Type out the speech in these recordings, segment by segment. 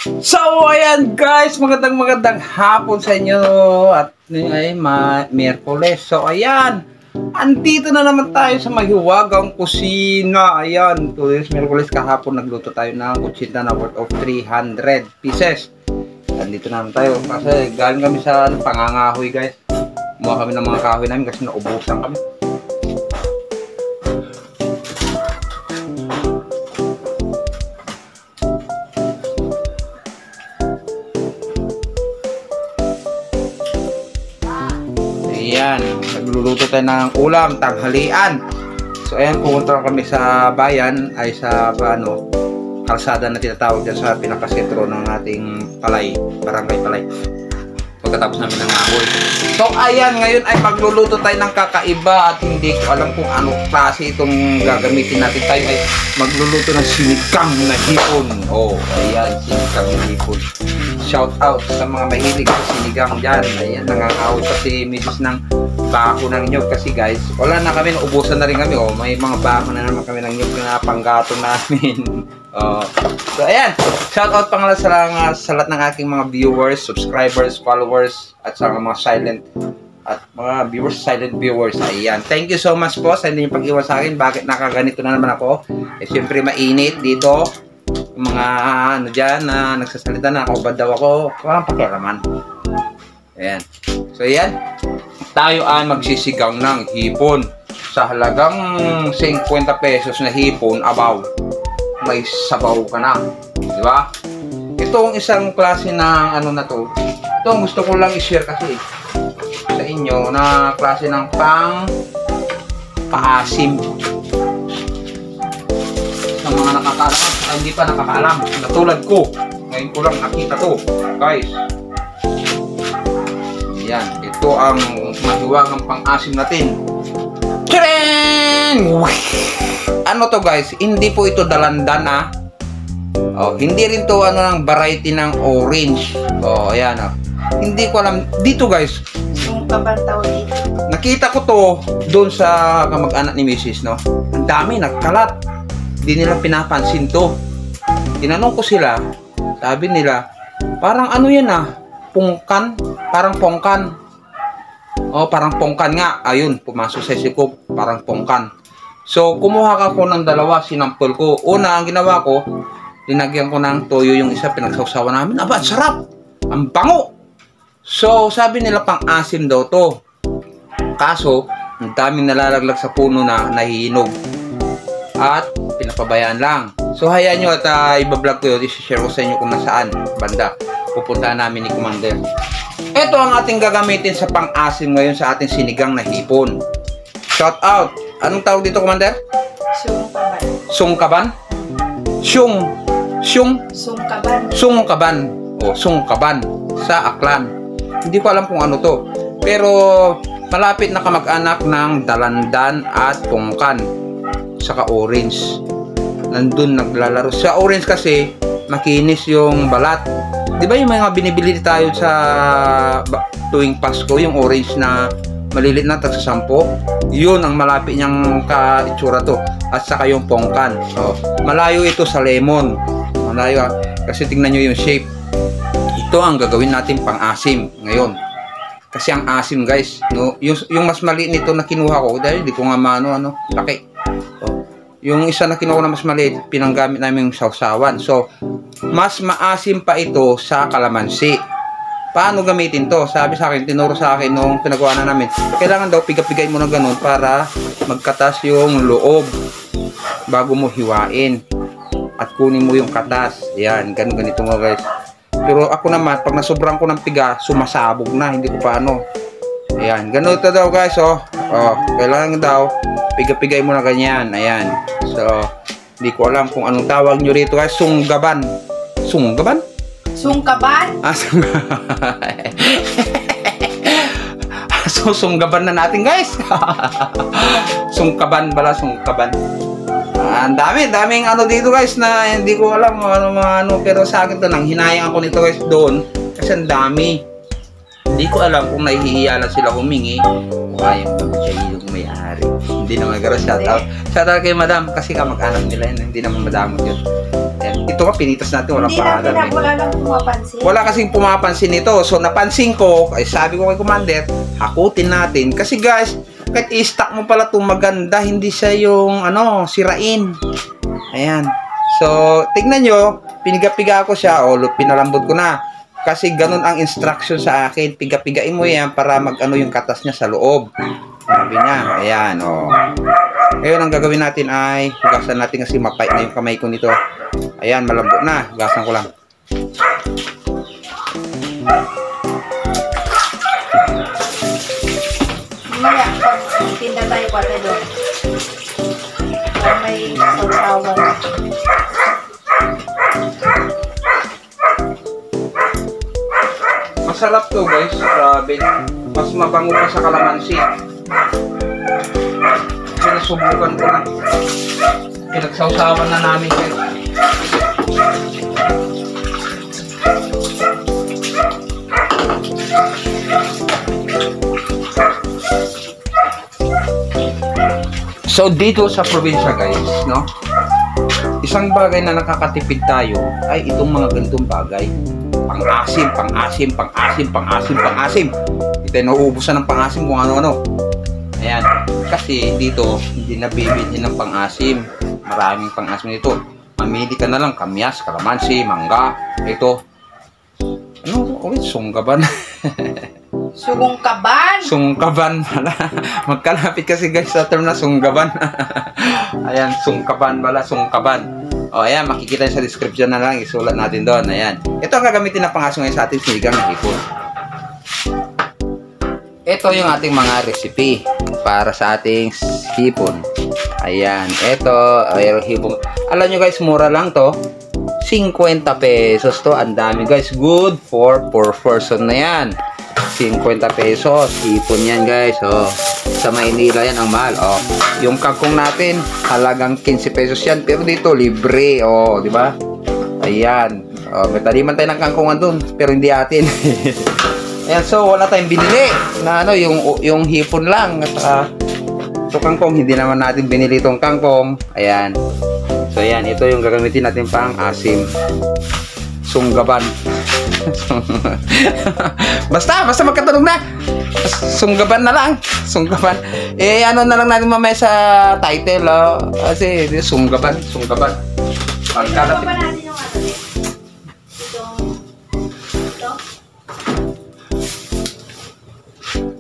So, ayan guys, magandang hapon sa inyo at ngayon ay Miyerkules. So, ayan, andito na naman tayo sa mahiwagang kusina. Ayan, today's Miyerkules, kahapon nagluto tayo ng kutsina na worth of 300 pieces. Andito na naman tayo kasi galing kami sa pangangahoy guys. Kumuha kami ng mga kahoy namin kasi naubusan kami. Ayan, nagluluto tayo ng ulam, tanghalian. So ayan, pumunta kami sa bayan, ay sa kalsada na tinatawag dyan sa pinakasentro ng ating palay, barangay palay. Pagkatapos namin ng ahoy. So ayan, ngayon ay magluluto tayo ng kakaiba at hindi ko alam kung anong klase itong gagamitin natin. Tayo ay magluluto ng sinigang na hipon. Oh, ayan, sinigang na hipon. Shout out sa mga mahilig sa sinigang dyan. Ayan, nangangahon pa si Mrs. ng bako ng nyog kasi guys, wala na kami, naubusan na rin kami. Oh, may mga bako na naman kami ng nyog na panggato namin. So ayan, shout out pang sa lahat ng aking mga viewers, subscribers, followers at sa mga silent viewers. Ayan, thank you so much po sa inyong pag-iwan sa akin. Bakit nakaganito na naman ako? Eh syempre mainit dito. Yung mga ano dyan na nagsasalita na ako, bad daw ako, walang pakialaman. Ayan, so ayan, tayo ay magsisigang ng hipon sa halagang 50 pesos na hipon. Abaw, may sabaw ka na, di ba? Ito ang isang klase ng ano na to. Ito ang gusto ko lang i-share kasi sa inyo na klase ng paasim sa mga nakakaalam at hindi pa nakakaalam na tulad ko. Ngayon ko lang nakita to guys. Yan, ito ang mahiwagang pang-asim natin. Tcharan! Ano to guys, hindi po ito dalandan hindi rin to ng variety ng orange. Ayan hindi ko alam dito guys. Sungkaban tawag dito. Nakita ko to doon sa kamag-anak ni Mrs. no. Ang dami nagkalat. Hindi nila pinapansin to. Tinanong ko sila, sabi nila, parang ano yan pungkan, parang pongkan. Parang pongkan nga. Ayun, pumasok sa isip ko, parang pongkan. So, kumuha ako ng dalawa, sinampol ko. Una, ang ginawa ko, linagyan ko ng toyo yung isa, pinagsawsawan namin. Aba, sarap! Ang bango! So, sabi nila pang-asim daw to. Kaso, ang daming nalalaglag sa puno na nahihinog. At, pinapabayaan lang. So, hayaan nyo at ibablog ko yun. I-share ko sa inyo kung nasaan banda. Pupuntahan namin ni Commander. Ito ang ating gagamitin sa pang-asim ngayon sa ating sinigang na hipon. Shout out! Anong tawag dito, Commander? Sungkaban. Sungkaban. Sungkaban. Sungkaban sa Aklan. Hindi ko alam kung ano to. Pero malapit na kamag-anak ng dalandan at pungkan. Saka orange. Nandun naglalaro. Sa orange kasi makinis yung balat. Di ba yung mga binibili tayo sa tuwing Pasko, yung orange na malilit na tagsasampo, yun ang malapit niyang kaitsura to. At saka yung pongkan. Malayo ito sa lemon. Malayo kasi tingnan nyo yung shape. Ito ang gagawin natin pang-asim ngayon. Kasi ang asim guys, no, yung mas maliit nito na kinuha ko dahil hindi ko nga laki. Yung isa na kinuha na mas maliit, pinanggamit namin yung sausawan. So, mas maasim pa ito sa kalamansi. Paano gamitin to? Sabi sa akin, tinuro sa akin nung pinagawa na namin. Kailangan daw pigapigay mo na ganun para magkatas yung loob bago mo hiwain. At kunin mo yung katas. Yan, ganito mo guys. Pero ako naman, pag nasobrang ko ng piga, sumasabog na. Hindi ko paano. Ayan, ganito daw guys. Kailangan daw pigapigay mo na ganyan. Ayan. So, hindi ko alam kung anong tawag nyo rito guys. Sunggaban. Sunggaban? Sungkaban? So, sunggaban na natin guys. Sungkaban pala, sungkaban. Ang daming dito guys na hindi ko alam pero sa akin to nang hinayang ako nito guys doon kasi ang dami. Hindi ko alam kung nahihiya na sila humingi o ayaw ba siya yung may-ari. Hindi naman shoutout kay madam kasi kamag-anak nila yun, hindi naman madamot yun. Ayan. ito nga, pinitas natin, walang Hindi lang pangalan. wala lang pumapansin. Wala kasing pumapansin nito. So, napansin ko, ay sabi ko kay Commander, hakutin natin. Kasi guys, kahit i-stock mo pala itong maganda, hindi siya yung, sirain. Ayan. So, tignan nyo, piniga-piga ko siya, pinalambot ko na. Kasi ganun ang instruction sa akin, piga-pigain mo yan para mag-ano yung katas niya sa loob. Sabi niya, ayan, Ngayon, ang gagawin natin ay, hugasan natin kasi mapait na yung kamay ko nito. Ayan, malambot na. Hugasan ko lang. Mamaya, pag tinda tayo pa tayo doon. Pag may sausawan. Masarap to guys, grabe. Mas mabango pa sa kalamansi. Pinasubukan ko na. Pinagsawsawan na namin guys. So dito sa probinsya guys, isang bagay na nakakatipid tayo ay itong mga ganitong bagay. Pang-asim, pang-asim, pang-asim, pang-asim, pang-asim. Hindi tayo nauubusan ng pang-asim kung ano-ano. Ayan. Kasi dito, hindi nabibili ng pang-asim. Maraming pang-asim dito. Mamili ka na lang, kamyas, kalamansi, mangga. Ito. Sunggaban. Sungkaban! Sungkaban pala. Magkalapit kasi guys sa term na sunggaban. Ayan, sungkaban pala, sungkaban. Ayan, makikita sa description na lang, isulat natin doon. Ayan. Ito ang gagamitin na pang-asim ngayon sa ating sinigang na hipon. Ito yung ating mga recipe para sa ating hipon. Ayan, ito, hipon. Alam nyo guys, mura lang to. 50 pesos to. Ang dami guys. Good for 4 person na yan. 50 pesos. Hipon yan guys. Sa Maynila yan ang mahal. Yung kangkong natin, halagang 15 pesos yan. Pero dito, libre. Di ba? Ayan. May taliman tayo ng kangkongan dun. Pero hindi atin. Ayan, so wala tayong binili. Na yung hipon lang. At ito kangkong, hindi naman natin binili itong kangkong. Ayan. So ayan, ito yung gagamitin natin pang asim. Sunggaban. basta magkatunog na. Sunggaban na lang. Sunggaban. Ano na lang natin mamaya sa title, kasi sunggaban. Pagkalapit pa natin yung ito.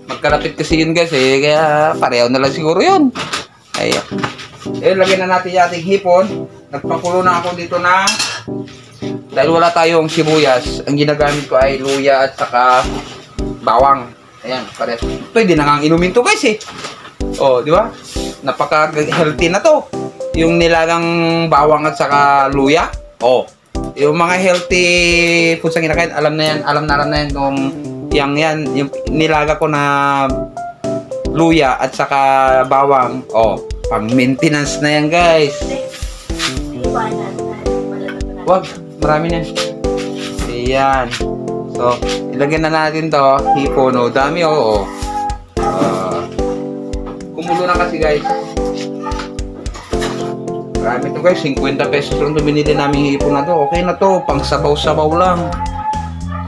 Magkalapit kasi yun guys, kaya pareho na lang siguro yun. Ayan. Lagyan na natin yung ating hipon. Nagpakulo na ako dito na dahil wala tayong sibuyas, ang ginagamit ko ay luya at saka bawang. Ayan, pares. Pwede na nga inumin to guys di ba? Napaka-healthy na to. Yung nilagang bawang at saka luya. Yung mga healthy foods ang kinakain, alam na yan kung yung nilaga ko na luya at saka bawang. Pang maintenance na yan guys. Wag, marami na. Ayan. So, ilagyan na natin to. Hipon, dami kumulo na kasi guys. Marami to guys, 50 pesos lang binili namin hipon na to. Okay na to, pang sabaw-sabaw lang.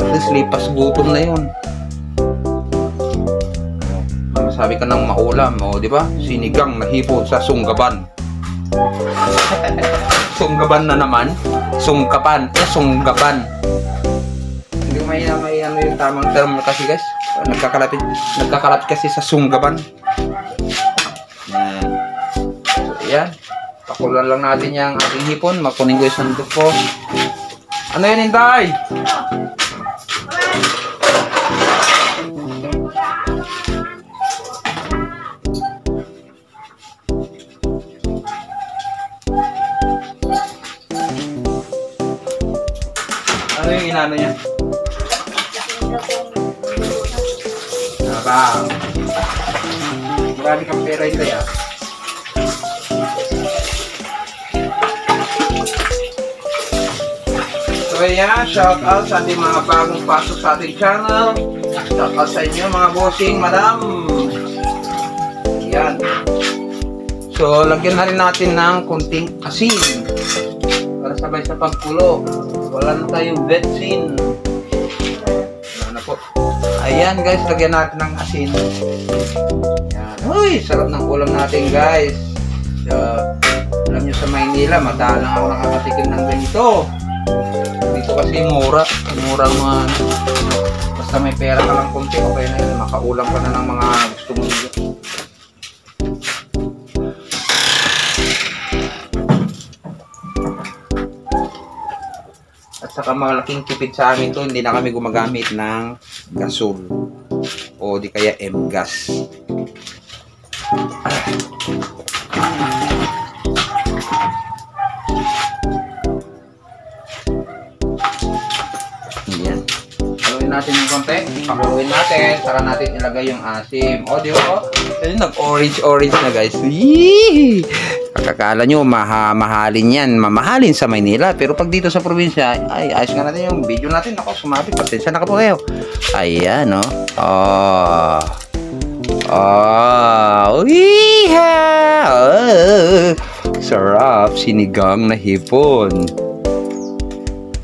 At least lipas gutom na yun. Sabi ka ng maulam, di ba? Sinigang na hipon sa sunggaban. Sunggaban na naman. Sungkapan. Sunggaban. Hindi ko may yung tamang term kasi guys. Nagkakalapit kasi sa sunggaban. Yan. So, yan. Pakulan lang natin yung ating hipon. Makunin ko yung sandok ko. Ano yan, Inday? Ano yung inano niya? Marami kang pera ito ya. So ayan, shout out sa ating mga bagong pasok sa ating channel. Shout out sa inyo mga bossing, madam. Ayan. So lagyan na rin natin ng kunting asin. para sabay sa pagkulo. Wala na tayong vetsin. Ano na po. Ayan guys, lagyan natin ng asin. Ayan. Uy, sarap ng ulam natin guys. So, alam nyo sa Maynila, madalang ako nakakatikim ng ganito. Dito kasi mura. Murang mga basta may pera ka lang konti, okay na yun. Makaulam ka na ng mga gusto mo nila. At saka malaking tipid sa amin to, hindi na kami gumagamit ng gasol o di kaya M-gas. Ayan. Haluin natin yung konti. Pakuluin natin. Saka natin ilagay yung asim. O, di ba? Ayun, nag-orange na guys. Yee! Kakakala nyo, mahalin yan. Mamahalin sa Maynila. Pero pag dito sa probinsya, ay, ayos nga natin yung video natin. Ako, sumabit. Pasensya na ka po kayo. Ayan, no? Oh. Oh. Iha! Oh. Sarap. Sinigang na hipon.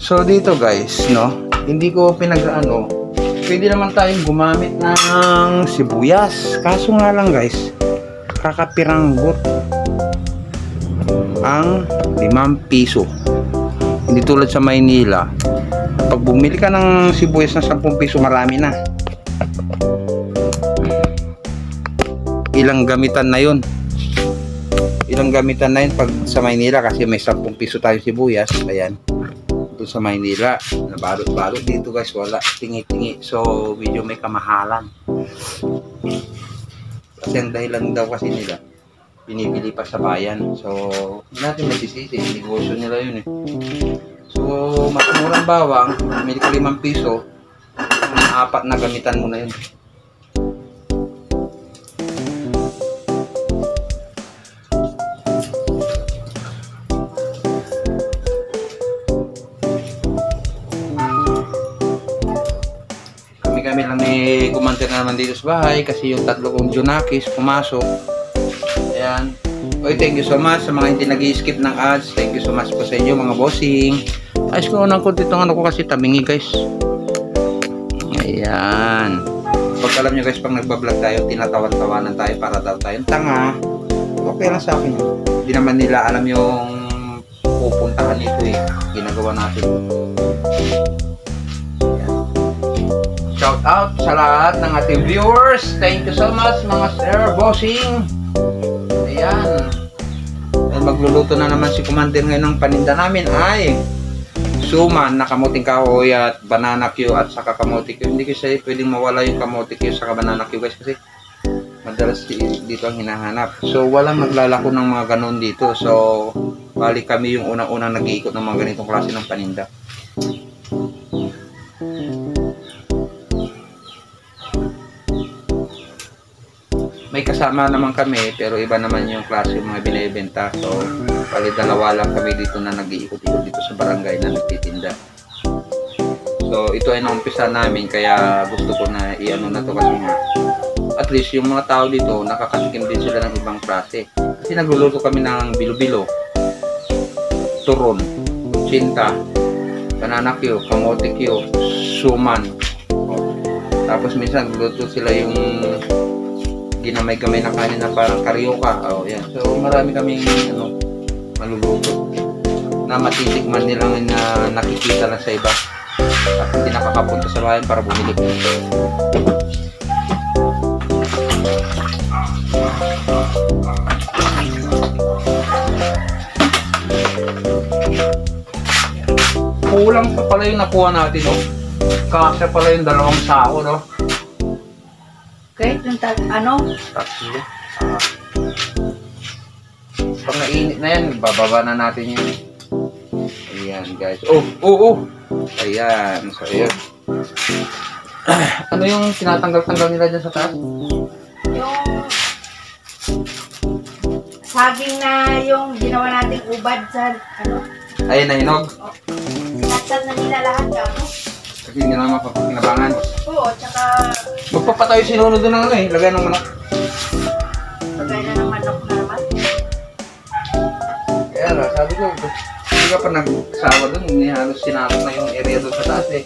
So, dito guys, no? Hindi ko pinag-ano. Pwede naman tayong gumamit ng sibuyas. Kaso nga lang guys, kakapiranggot ang 5 piso. Hindi tulad sa Maynila. Pag bumili ka ng sibuyas ng 10 piso, marami na. Ilang gamitan na yun. Ilang gamitan na yun pag sa Maynila kasi may 10 piso tayo sibuyas. Ayan. Ito sa Maynila. Nabalot-balot dito guys. Wala. Tingi-tingi. So, medyo may kamahalan. Kasi ang dahilan daw kasi nila, binibili pa sa bayan. So, hindi natin masisisi. Negosyo nila yun eh. So, mas murang bawang. Bumili ka 5 piso. 4 na gamitan mo na yun. Kami lang may kumante na naman dito sa bahay kasi yung 3 kong Junakis pumasok. Ayan. Oy, thank you so much sa mga hindi nag-i-skip ng ads. Thank you so much po sa inyo mga bossing. Ayos ko unang konti itong ano ko kasi tabingi guys. Ayan. Pag alam nyo guys, pag nagbablog tayo, tinatawan-tawanan tayo para daw tayong tanga. Okay lang sa akin. Hindi naman nila alam yung pupuntahan nito eh. Ginagawa natin. Shout out sa lahat ng ating viewers. Thank you so much mga sir bossing. Ayan. Dahil magluluto na naman si Commander ngayon ng paninda namin ay suman na kamuting kahoy at banana Q at saka kamote Q. Hindi kasi pwedeng mawala yung kamote Q saka banana Q guys kasi madalas dito ang hinahanap. So walang maglalako ng mga ganon dito. So bali kami yung unang-unang nag-iikot ng mga ganitong klase ng paninda. May kasama naman kami pero iba naman yung klase yung mga binibenta. So bali dalawa lang kami dito na nag-iikot-ikot dito sa barangay na nagtitinda. So ito ay naumpisa namin kaya gusto ko na i-ano na to kasi nga at least yung mga tao dito nakakatikim din sila ng ibang klase. Kasi nagluluto kami ng bilo-bilo, turon, kutsinta, banana Q, kamote Q, suman. Tapos minsan nagluluto sila yung ginamay-gamay na kanin na parang karyoka. Oh, yan. So marami kaming ano, maluluto na matitikman nila na nakikita lang sa iba at hindi nakakapunta sa bayan para bumili. Kulang pa pala yung nakuha natin, no? Kasya pala yung 2 sako, no? Okay, yung ano? Tatlo. Pag nainit na yan, bababa na natin yun. Ayan, guys. Oh! Ayan. So, ayan. Ano yung tinatanggal-tanggal nila dyan sa taas? Yung saging na yung ginawa nating ubad sa ano? Ayan, nahinog. Oh. Sinatan na nila lahat ka, no? Kasi hindi naman mapapakinabangan. Oo, tsaka Magpapatayo sinunod doon ng ano eh. Lagay ng manok. lagay na ng manok na naman. Kaya sabi ko, Hindi ka pa nagsawa doon, hindi halos sinakot na yung area doon sa taas eh.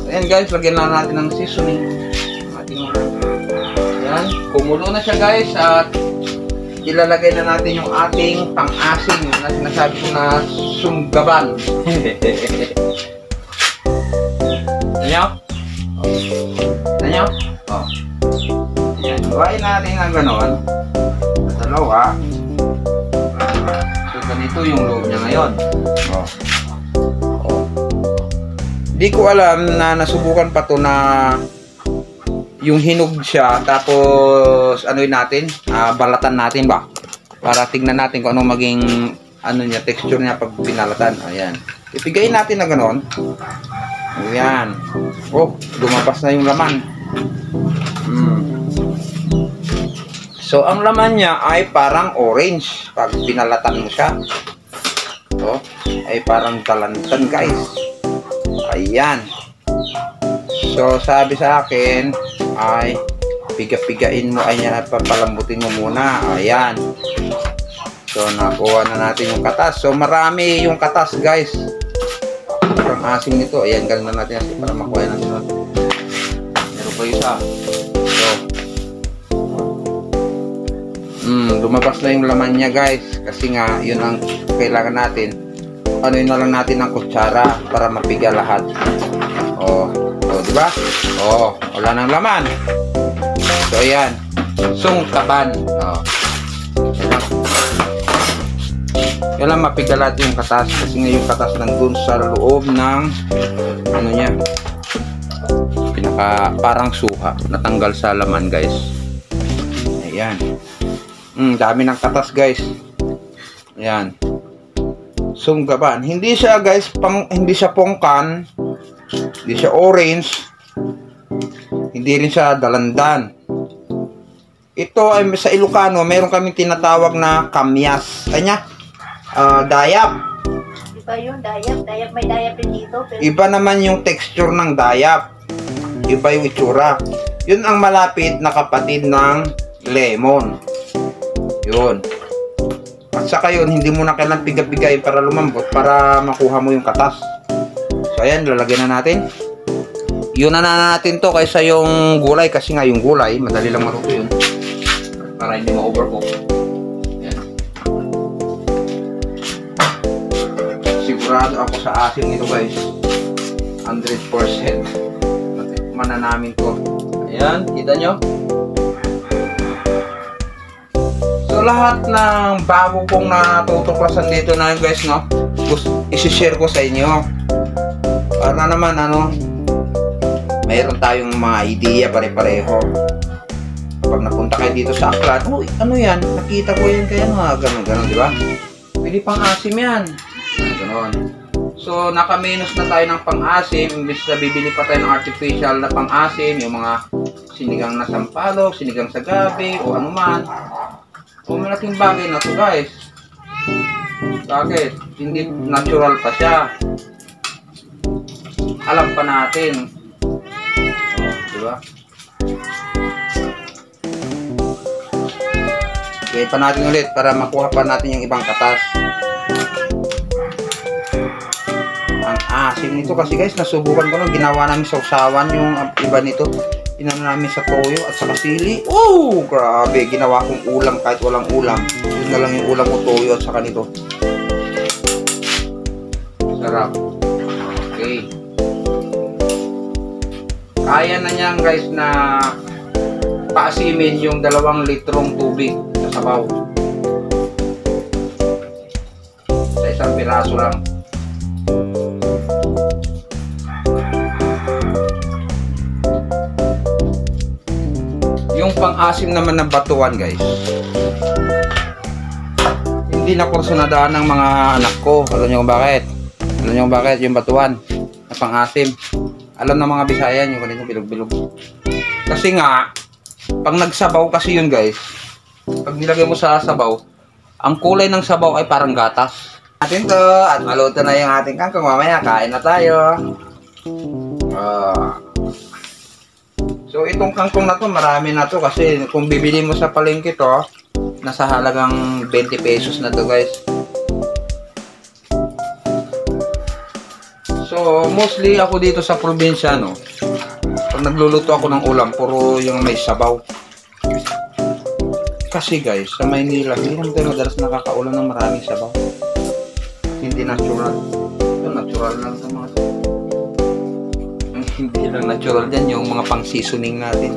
Ayan guys, lagyan lang natin ng seasoning. Ayan, kumulo na siya guys at ilalagay na natin yung ating pang-asim na sinasabi ko na sunggaban. Ano? Ano? Oh. Ayan, gawain natin ng gano'n. Dalawa. So, ganito yung loob niya ngayon. Oh. Di ko alam na nasubukan pa to na yung hinog siya tapos ano yun natin, balatan natin ba para tignan natin kung anong maging ano niya, texture niya pag binalatan. Ayan, ipigayin natin na gano'n. Ayan, oh, lumabas na yung laman. So ang laman niya ay parang orange pag binalatan mo siya. Oh, ay parang talantan guys. Ayan. So sabi sa akin ay piga-pigain mo, ay papalambutin mo muna. Ayan. So nakuha na natin yung katas. So marami yung katas guys. Ang asim nito. Ayan, ganun na natin para makuha natin. Meron pa isa. So lumabas na yung laman niya guys. Kasi nga yun ang kailangan natin. Ano yun na lang natin ng kutsara para mapiga lahat. Oh, diba? Oh, wala nang laman. So ayan, sungkaban. Oh. Yan lang, mapiga lahat yung katas kasi nga yung katas nandun sa loob ng ano niya, pinaka parang suha, natanggal sa laman guys. Ayan. Dami ng katas guys. Ayan. Sunggaban. Hindi siya guys, hindi siya pongkan, hindi siya orange, hindi rin siya dalandan. Ito ay sa Ilocano, meron kaming tinatawag na kamyas. Kanya, dayap. Iba yung dayap. Dayap, may dayap din dito. Pero... Iba naman yung texture ng dayap. Iba yung itsura. Yun ang malapit na kapatid ng lemon. Yun. At saka yun, hindi mo na kailangan piga-pigay para lumambot, para makuha mo yung katas. So ayan, lalagyan na natin. Yun na natin to kaysa yung gulay, kasi nga yung gulay, madali lang maluto yun. Para hindi ma-overcook. Ayan. Sigurado ako sa asin nito guys. 100%. Matikman na namin to. Ayan, kita nyo? So lahat ng bago kong natutuklasan dito na guys, no, isi-share ko sa inyo para naman ano, mayroon tayong mga idea pare-pareho. Pag napunta kayo dito sa Aklan, oh, ano yan, nakita ko yan kaya ganun, di ba? Pwede pang asim yan, ganun. So naka-minus na tayo ng pang-asim, imbes na bibili pa tayo ng artificial na pang-asim, yung mga sinigang na sampalok, sinigang sa gabi o anuman. O malaking bagay na to guys. Bakit? Hindi natural pa siya. Alam pa natin. O, diba? Kaya pa natin ulit para makuha pa natin yung ibang katas. Ang asim nito kasi guys, nasubukan ko nung ginawa namin sa usawan yung iba nito. Inano namin sa toyo at saka sili. Oh, grabe. Ginawa kong ulam kahit walang ulam. Yun na lang yung ulam ko, toyo at saka nito. Sarap. Okay. Kaya na niyan guys na paasimin yung 2 litrong tubig sa sabaw. Sa isang piraso lang. Yung pang-asim naman ng batuan guys, hindi na kurso na daan ng mga anak ko. Alam nyo kung bakit? Alam nyo kung bakit yung batuan na pang-asim? Alam ng mga Bisayan yung kanina bilog-bilog. Kasi nga, pag nagsabaw kasi yun guys, pag nilagay mo sa sabaw, ang kulay ng sabaw ay parang gatas. Atin to, at maluto na yung ating kangkong. Mamaya, kain na tayo. So itong kangkong na to, marami na to kasi kung bibili mo sa palengke to, nasa halagang 20 pesos na to guys. So mostly ako dito sa probinsya, no, pag nagluluto ako ng ulam, puro yung may sabaw. Kasi guys, sa Maynila hindi naman tayo madalas nakakaulam ng maraming sabaw. Hindi natural. Ito natural lang ito mga to. Hindi lang natural dyan yung mga pang seasoning natin.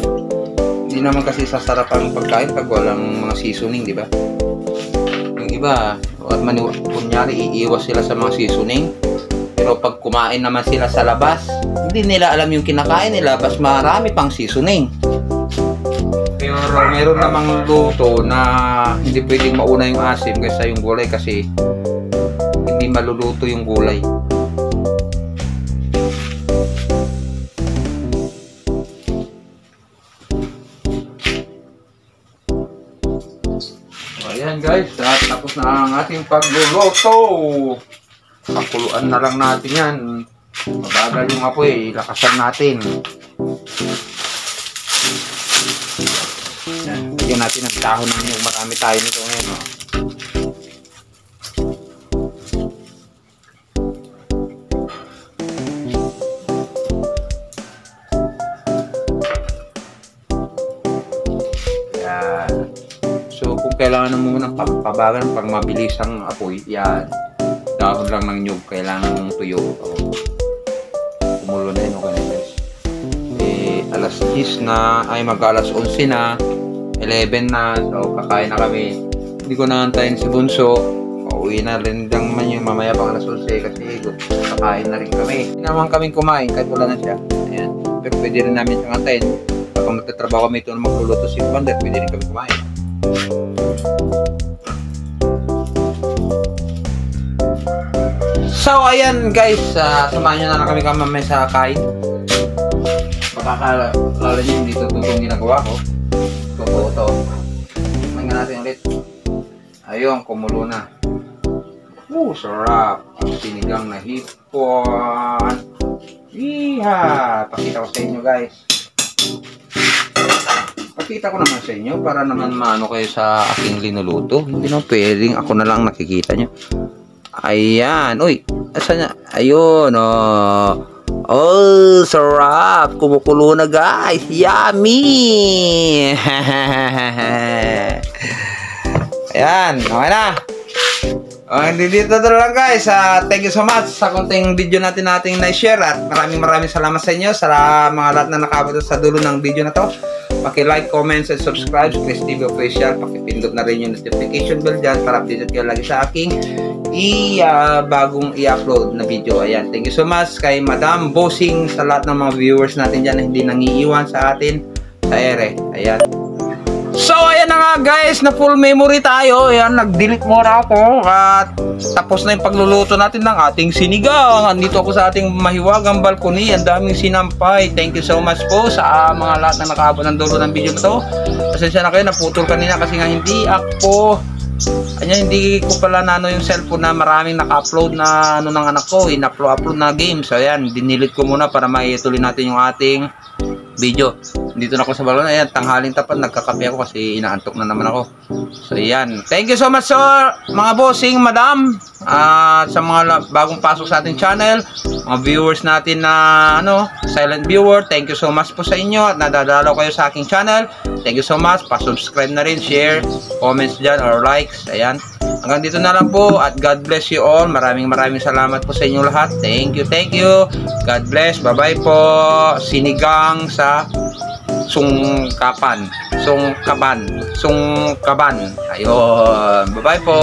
Hindi naman kasi sasarap ang pagkain pag walang mga seasoning, di ba? Yung iba, kunyari iiwas sila sa mga seasoning, pero pag kumain naman sila sa labas, hindi nila alam yung kinakain nila, bas marami pang seasoning. Pero meron namang luto na hindi pwedeng mauna yung asim kaysa yung gulay kasi hindi maluluto yung gulay. Ayan guys, tapos na ang ating pagluluto. Pakuluan na lang natin yan. Mabagal yung apoy, lakasan natin. Lagyan natin ang dahon ng yung marami tayo nito ngayon. Oh. Yan. So kung kailangan mo ng pampabagan pag mabilis ang apoy, yan. Dahon lang ng nyug, kailangan mong tuyo. Oh. Kumulo na yun, okay na guys. Alas 10 na, ay mag-alas 11 na, 11 na, so kakain na kami. Hindi ko naantayin si Bunso, pauwi na rin lang man yung mamaya pang alas 11 kasi kakain na rin kami. Hindi naman kaming kumain kahit wala na siya. Ayan. Pero pwede rin namin siyang antayin. Kapag magtatrabaho kami ito na magluluto si Pander, pwede rin kami kumain. So ayan guys, samahan nyo na lang kami mamaya sa kain. Makakala nyo hindi tututong ginagawa ko. Totoo to. Tingnan natin ulit. Ayun, kumulo na. Sarap. Ang sinigang na hipon. Iha! Pakita ko sa inyo guys. Pakita ko naman sa inyo para naman maano kayo sa aking linuluto. Hindi naman pwedeng ako na lang nakikita nyo. Ayan. Uy, asan na? Ayun, oh. Oh, sarap. Kumukulo na guys. Yummy. Ayan, okay na. Dito na lang guys. Thank you so much sa konting video natin na-share at maraming salamat sa inyo sa mga lahat na nakabot sa dulo ng video na to. Paki-like, comment, and subscribe sa Chris TV Official. Paki-pindot na rin yung notification bell dyan para updated kayo lagi sa aking bagong i-upload na video. Ayan, thank you so much kay Madam Bossing sa lahat ng mga viewers natin dyan na hindi nangiiwan sa atin sa ere. Ayan. So, ayan na nga guys, na full memory tayo. Ayan, nag-delete muna ako at tapos na yung pagluluto natin ng ating sinigang. Andito ako sa ating mahiwagang balkoni. Ang daming sinampay. Thank you so much po sa mga lahat na nakaabot ng dulo ng video na to. Pasensya na kayo, naputol kanina kasi nga hindi ako hindi ko pala na yung cellphone na maraming naka-upload na ng anak ko, in-upload na games. So ayan, dinilit ko muna para maituloy natin yung ating video. Dito na ako sa balon. Ayan, tanghaling tapat, nagkakape ako kasi inaantok na naman ako. So ayan, thank you so much sir, mga bossing, madam, sa mga bagong pasok sa ating channel, mga viewers natin na silent viewer, thank you so much po sa inyo at nadadalaw kayo sa aking channel. Thank you so much. Pa-subscribe na rin, share, comments dyan or likes. Ayan. Hanggang dito na lang po at God bless you all. Maraming salamat po sa inyo lahat. Thank you, thank you. God bless. Bye-bye po. Sinigang sa sungkaban. Ayun. Bye-bye po.